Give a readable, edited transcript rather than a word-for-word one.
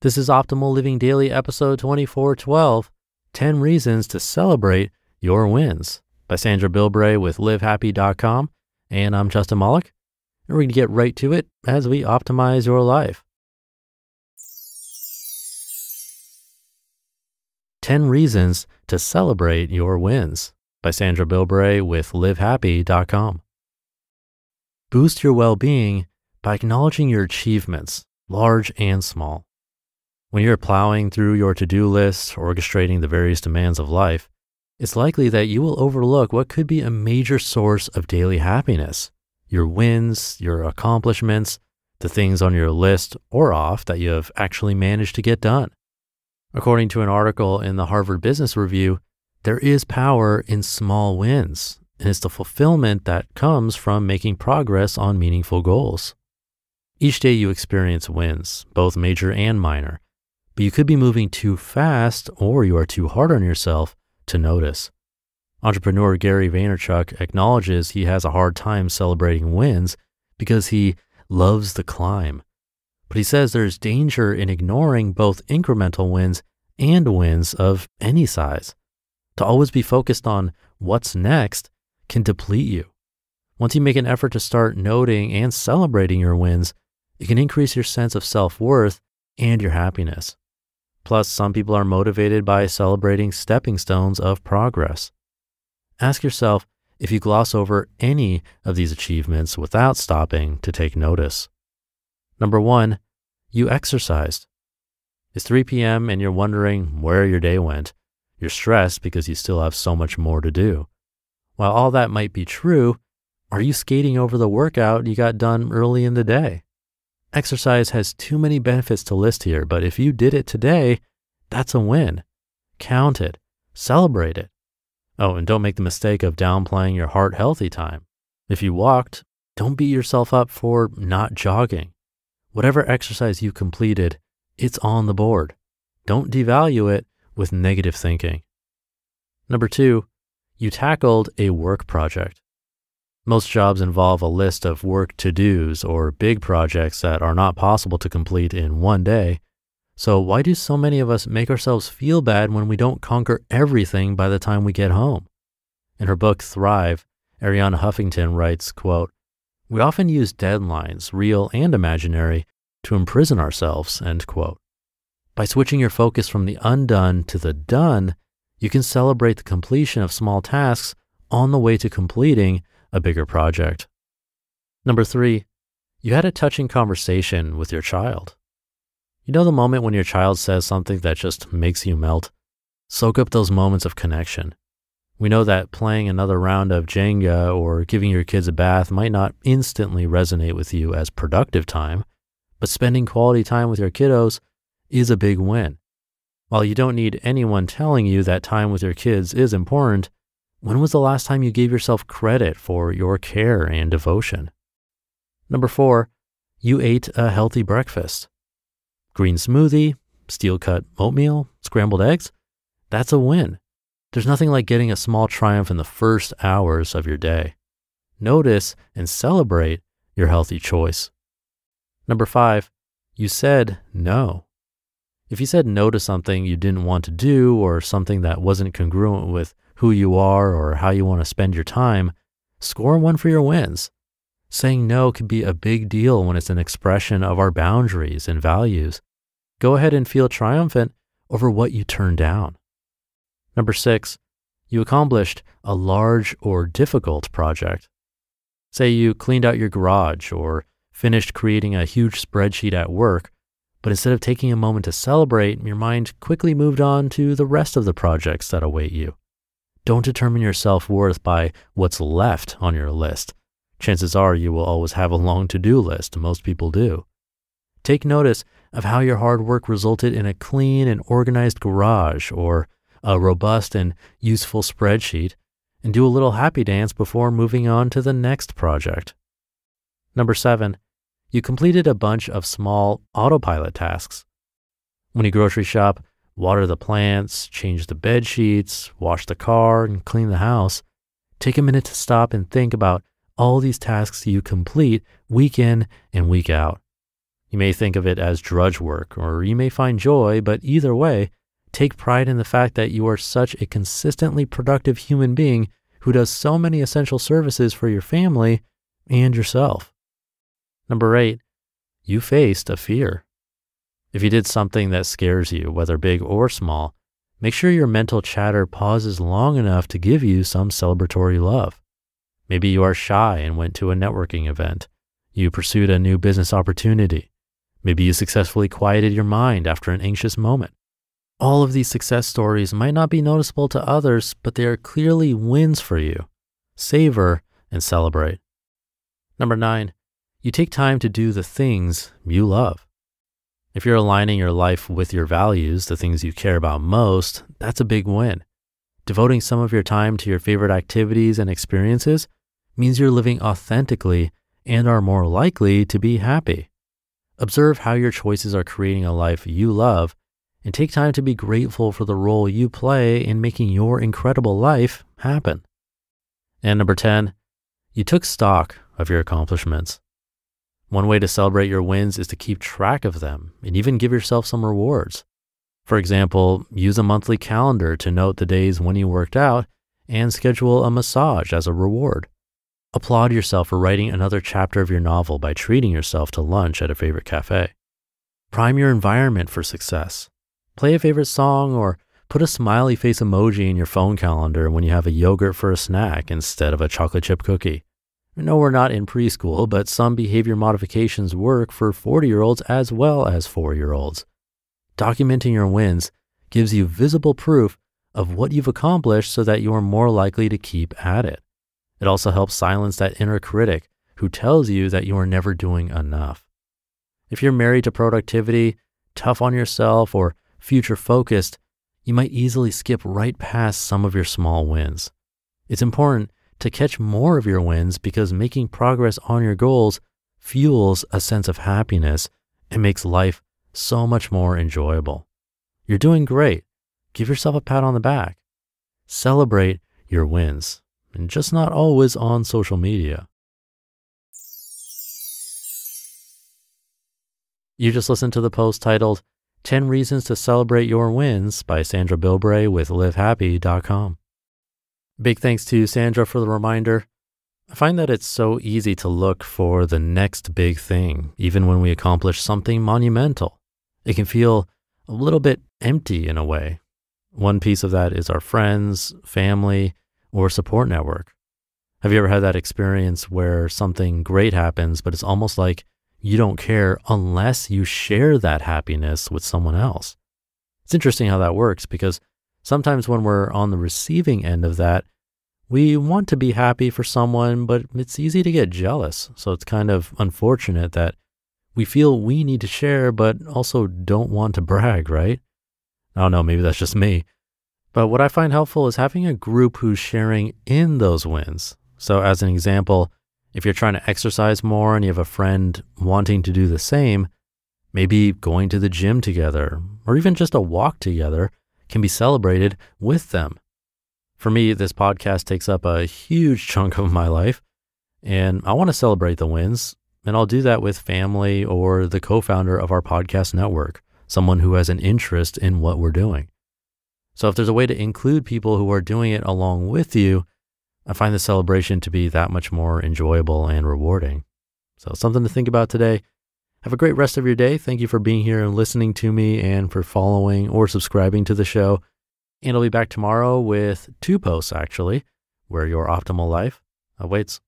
This is Optimal Living Daily episode 2412, 10 Reasons to Celebrate Your Wins by Sandra Bilbray with livehappy.com. And I'm Justin Malik. And we're going to get right to it as we optimize your life. 10 Reasons to Celebrate Your Wins by Sandra Bilbray with livehappy.com. Boost your well-being by acknowledging your achievements, large and small. When you're plowing through your to-do list, orchestrating the various demands of life, it's likely that you will overlook what could be a major source of daily happiness, your wins, your accomplishments, the things on your list or off that you have actually managed to get done. According to an article in the Harvard Business Review, there is power in small wins, and it's the fulfillment that comes from making progress on meaningful goals. Each day you experience wins, both major and minor, but you could be moving too fast or you are too hard on yourself to notice. Entrepreneur Gary Vaynerchuk acknowledges he has a hard time celebrating wins because he loves the climb. But he says there's danger in ignoring both incremental wins and wins of any size. To always be focused on what's next can deplete you. Once you make an effort to start noting and celebrating your wins, it can increase your sense of self-worth and your happiness. Plus, some people are motivated by celebrating stepping stones of progress. Ask yourself if you gloss over any of these achievements without stopping to take notice. Number 1, you exercised. It's 3 p.m. and you're wondering where your day went. You're stressed because you still have so much more to do. While all that might be true, are you skating over the workout you got done early in the day? Exercise has too many benefits to list here, but if you did it today, that's a win. Count it. Celebrate it. Oh, and don't make the mistake of downplaying your heart healthy time. If you walked, don't beat yourself up for not jogging. Whatever exercise you completed, it's on the board. Don't devalue it with negative thinking. Number 2, you tackled a work project. Most jobs involve a list of work to-dos or big projects that are not possible to complete in one day. So why do so many of us make ourselves feel bad when we don't conquer everything by the time we get home? In her book, Thrive, Arianna Huffington writes, quote, "We often use deadlines, real and imaginary, to imprison ourselves," end quote. By switching your focus from the undone to the done, you can celebrate the completion of small tasks on the way to completing a bigger project. Number 3, you had a touching conversation with your child. You know the moment when your child says something that just makes you melt? Soak up those moments of connection. We know that playing another round of Jenga or giving your kids a bath might not instantly resonate with you as productive time, but spending quality time with your kiddos is a big win. While you don't need anyone telling you that time with your kids is important, when was the last time you gave yourself credit for your care and devotion? Number 4, you ate a healthy breakfast. Green smoothie, steel-cut oatmeal, scrambled eggs, that's a win. There's nothing like getting a small triumph in the first hours of your day. Notice and celebrate your healthy choice. Number 5, you said no. If you said no to something you didn't want to do or something that wasn't congruent with who you are or how you want to spend your time, score 1 for your wins. Saying no can be a big deal when it's an expression of our boundaries and values. Go ahead and feel triumphant over what you turned down. Number 6, you accomplished a large or difficult project. Say you cleaned out your garage or finished creating a huge spreadsheet at work, but instead of taking a moment to celebrate, your mind quickly moved on to the rest of the projects that await you. Don't determine your self-worth by what's left on your list. Chances are you will always have a long to-do list. Most people do. Take notice of how your hard work resulted in a clean and organized garage or a robust and useful spreadsheet, and do a little happy dance before moving on to the next project. Number 7, you completed a bunch of small autopilot tasks. When you grocery shop, water the plants, change the bed sheets, wash the car, and clean the house, take a minute to stop and think about all these tasks you complete week in and week out. You may think of it as drudge work, or you may find joy, but either way, take pride in the fact that you are such a consistently productive human being who does so many essential services for your family and yourself. Number 8, you faced a fear. If you did something that scares you, whether big or small, make sure your mental chatter pauses long enough to give you some celebratory love. Maybe you are shy and went to a networking event. You pursued a new business opportunity. Maybe you successfully quieted your mind after an anxious moment. All of these success stories might not be noticeable to others, but they are clearly wins for you. Savor and celebrate. Number 9, you take time to do the things you love. If you're aligning your life with your values, the things you care about most, that's a big win. Devoting some of your time to your favorite activities and experiences means you're living authentically and are more likely to be happy. Observe how your choices are creating a life you love, and take time to be grateful for the role you play in making your incredible life happen. And number 10, you took stock of your accomplishments. One way to celebrate your wins is to keep track of them and even give yourself some rewards. For example, use a monthly calendar to note the days when you worked out and schedule a massage as a reward. Applaud yourself for writing another chapter of your novel by treating yourself to lunch at a favorite cafe. Prime your environment for success. Play a favorite song or put a smiley face emoji in your phone calendar when you have a yogurt for a snack instead of a chocolate chip cookie. I know we're not in preschool, but some behavior modifications work for 40-year-olds as well as 4-year-olds. Documenting your wins gives you visible proof of what you've accomplished so that you are more likely to keep at it. It also helps silence that inner critic who tells you that you are never doing enough. If you're married to productivity, tough on yourself, or future-focused, you might easily skip right past some of your small wins. It's important to catch more of your wins because making progress on your goals fuels a sense of happiness and makes life so much more enjoyable. You're doing great. Give yourself a pat on the back. Celebrate your wins, and just not always on social media. You just listened to the post titled 10 Reasons to Celebrate Your Wins by Sandra Bilbray with livehappy.com. Big thanks to Sandra for the reminder. I find that it's so easy to look for the next big thing, even when we accomplish something monumental. It can feel a little bit empty in a way. One piece of that is our friends, family, or support network. Have you ever had that experience where something great happens, but it's almost like you don't care unless you share that happiness with someone else? It's interesting how that works because sometimes when we're on the receiving end of that, we want to be happy for someone, but it's easy to get jealous. So it's kind of unfortunate that we feel we need to share, but also don't want to brag, right? I don't know, maybe that's just me. But what I find helpful is having a group who's sharing in those wins. So as an example, if you're trying to exercise more and you have a friend wanting to do the same, maybe going to the gym together or even just a walk together can be celebrated with them. For me, this podcast takes up a huge chunk of my life, and I want to celebrate the wins, and I'll do that with family or the co-founder of our podcast network, someone who has an interest in what we're doing. So if there's a way to include people who are doing it along with you, I find the celebration to be that much more enjoyable and rewarding. So something to think about today. Have a great rest of your day. Thank you for being here and listening to me and for following or subscribing to the show. And I'll be back tomorrow with 2 posts, actually, where your optimal life awaits.